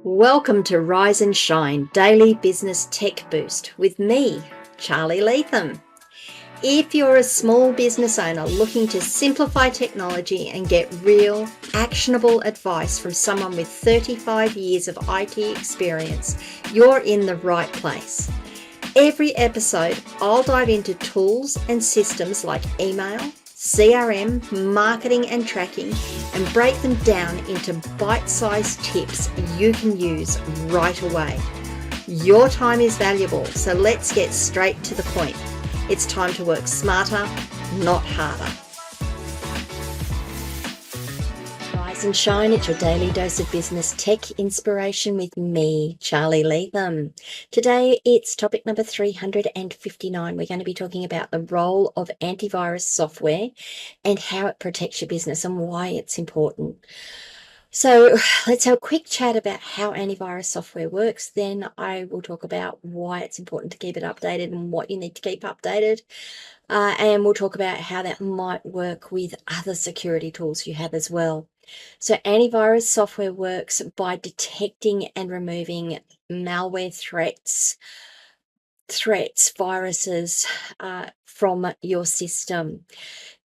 Welcome to Rise and Shine Daily Business Tech Boost with me, Charly Leetham. If you're a small business owner looking to simplify technology and get real, actionable advice from someone with 35 years of IT experience, you're in the right place. Every episode, I'll dive into tools and systems like email, CRM, marketing and tracking, and break them down into bite-sized tips you can use right away. Your time is valuable, so let's get straight to the point. It's time to work smarter, not harder. Rise and shine, it's your daily dose of business tech inspiration with me, Charly Leetham. Today, it's topic number 359. We're going to be talking about the role of antivirus software and how it protects your business and why it's important. So let's have a quick chat about how antivirus software works. Then I will talk about why it's important to keep it updated and what you need to keep updated. And we'll talk about how that might work with other security tools you have as well. So antivirus software works by detecting and removing malware threats, viruses from your system.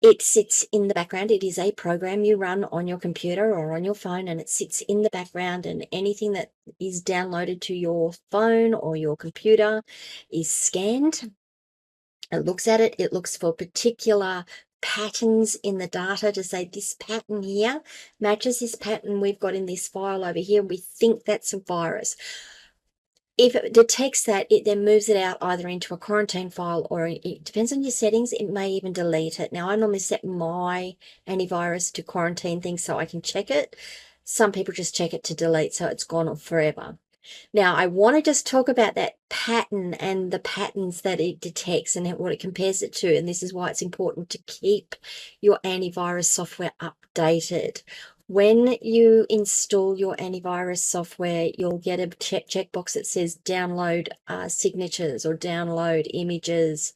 It sits in the background. It is a program you run on your computer or on your phone, and it sits in the background, and anything that is downloaded to your phone or your computer is scanned. It looks at it. It looks for particular patterns in the data to say this pattern here matches this pattern we've got in this file over here. We think that's a virus. If it detects that, it then moves it out either into a quarantine file, or it depends on your settings, it may even delete it. Now, I normally set my antivirus to quarantine things so I can check it. Some people just check it to delete, so it's gone forever. Now, I want to just talk about that pattern and the patterns that it detects and what it compares it to. And this is why it's important to keep your antivirus software updated. When you install your antivirus software, you'll get a checkbox that says download signatures or download images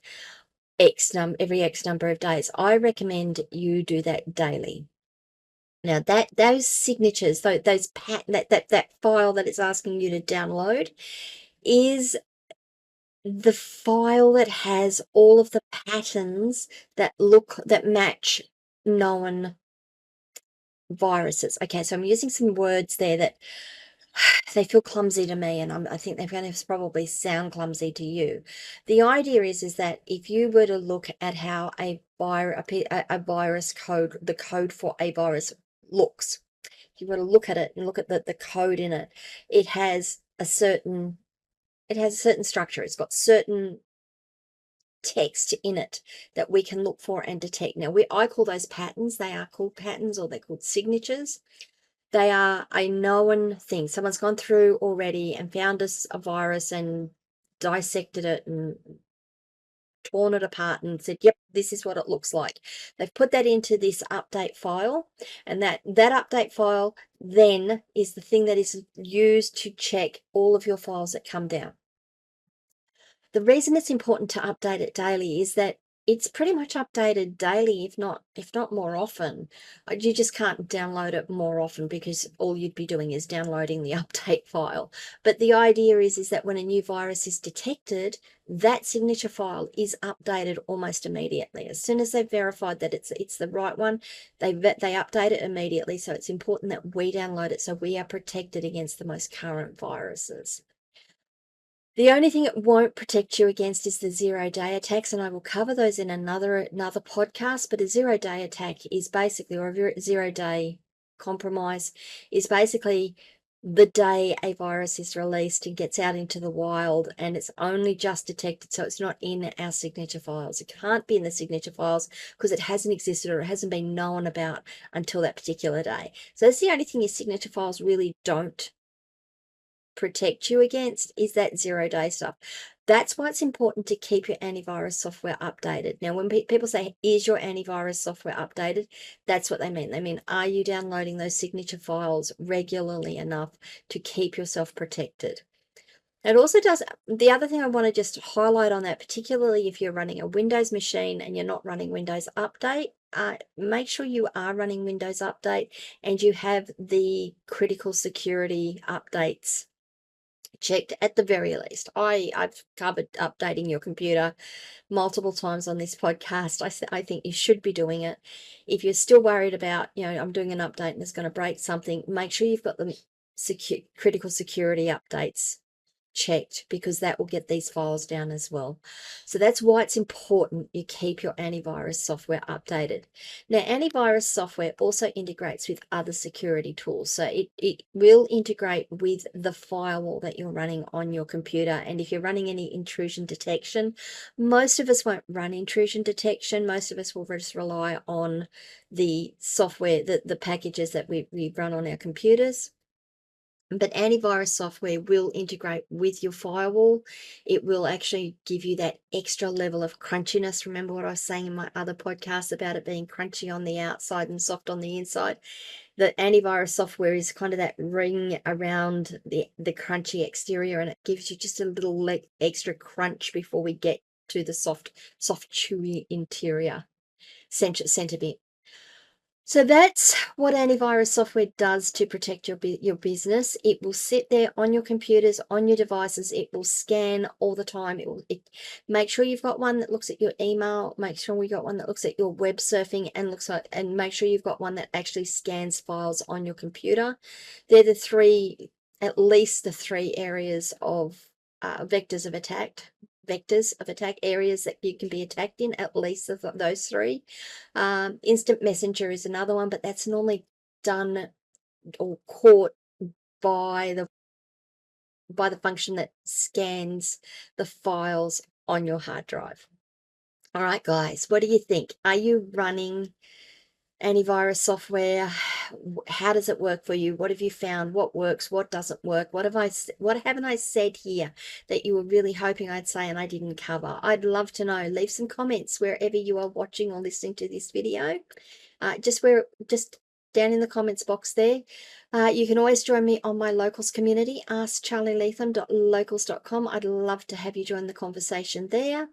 every X number of days. I recommend you do that daily. Now those signatures, those that file that it's asking you to download is the file that has all of the patterns that match known viruses. Okay, so I'm using some words there that they feel clumsy to me, and I think they're going to probably sound clumsy to you. The idea is that if you were to look at how a virus code, the code for a virus looks, if you were to look at it and look at the code in it, it has a certain structure. It's got certain text in it that we can look for and detect. Now, I call those patterns. They are called patterns, or they're called signatures. They are a known thing. Someone's gone through already and found us a virus and dissected it and torn it apart and said, yep, this is what it looks like. They've put that into this update file, and that update file then is the thing that is used to check all of your files that come down. The reason it's important to update it daily is that it's pretty much updated daily, if not more often. You just can't download it more often because all you'd be doing is downloading the update file. But the idea is that when a new virus is detected, that signature file is updated almost immediately. As soon as they've verified that it's the right one, they update it immediately. So it's important that we download it so we are protected against the most current viruses. The only thing it won't protect you against is the zero-day attacks, and I will cover those in another podcast. But a zero-day attack is basically, or a zero-day compromise is basically the day a virus is released and gets out into the wild, and it's only just detected, so it's not in our signature files. It can't be in the signature files because it hasn't existed or it hasn't been known about until that particular day. So that's the only thing your signature files really don't protect you against, is that zero-day stuff. That's why it's important to keep your antivirus software updated. Now, when people say, is your antivirus software updated? That's what they mean. They mean, are you downloading those signature files regularly enough to keep yourself protected? It also does, the other thing I want to just highlight on that, particularly if you're running a Windows machine and you're not running Windows Update, make sure you are running Windows Update and you have the critical security updates checked at the very least. I've covered updating your computer multiple times on this podcast. I think you should be doing it. If you're still worried about, I'm doing an update and it's going to break something, make sure you've got the critical security updates checked, because that will get these files down as well. So that's why it's important you keep your antivirus software updated. Now, antivirus software also integrates with other security tools. So it will integrate with the firewall that you're running on your computer. And if you're running any intrusion detection, most of us won't run intrusion detection. Most of us will just rely on the software, the packages that we run on our computers. But antivirus software will integrate with your firewall. It will actually give you that extra level of crunchiness. Remember what I was saying in my other podcast about it being crunchy on the outside and soft on the inside? The antivirus software is kind of that ring around the crunchy exterior, and it gives you just a little extra crunch before we get to the soft chewy interior center bit. So that's what antivirus software does to protect your business. It will sit there on your computers, on your devices. It will scan all the time. Make sure you've got one that looks at your email. Make sure we got one that looks at your web surfing and make sure you've got one that actually scans files on your computer. They're at least the three areas of vectors of attack, areas that you can be attacked in, at least of those three. Instant messenger is another one, but that's normally done or caught by the function that scans the files on your hard drive. All right, guys, what do you think? Are you running antivirus software? How does it work for you? What have you found? What works? What doesn't work? What haven't I said here that you were really hoping I'd say and I didn't cover? I'd love to know. Leave some comments wherever you are watching or listening to this video. Just down in the comments box there. You can always join me on my locals community, askcharlyleetham.locals.com. I'd love to have you join the conversation there.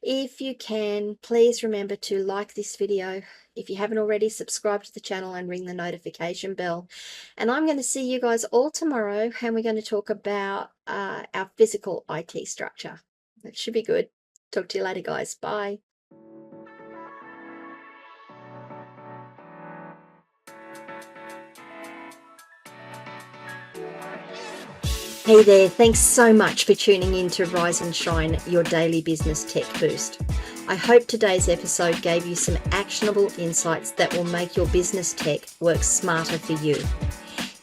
If you can, please remember to like this video. If you haven't already, subscribe to the channel and ring the notification bell. And I'm going to see you guys all tomorrow, and we're going to talk about our physical IT structure. That should be good. Talk to you later, guys. Bye. Hey there, thanks so much for tuning in to Rise and Shine, your daily business tech boost. I hope today's episode gave you some actionable insights that will make your business tech work smarter for you.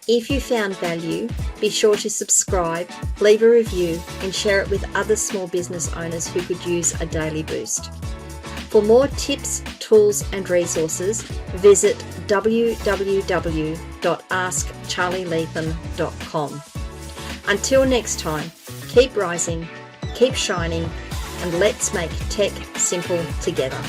If you found value, be sure to subscribe, leave a review, and share it with other small business owners who could use a daily boost. For more tips, tools, and resources, visit www.askcharlyleetham.com. Until next time, keep rising, keep shining, and let's make tech simple together.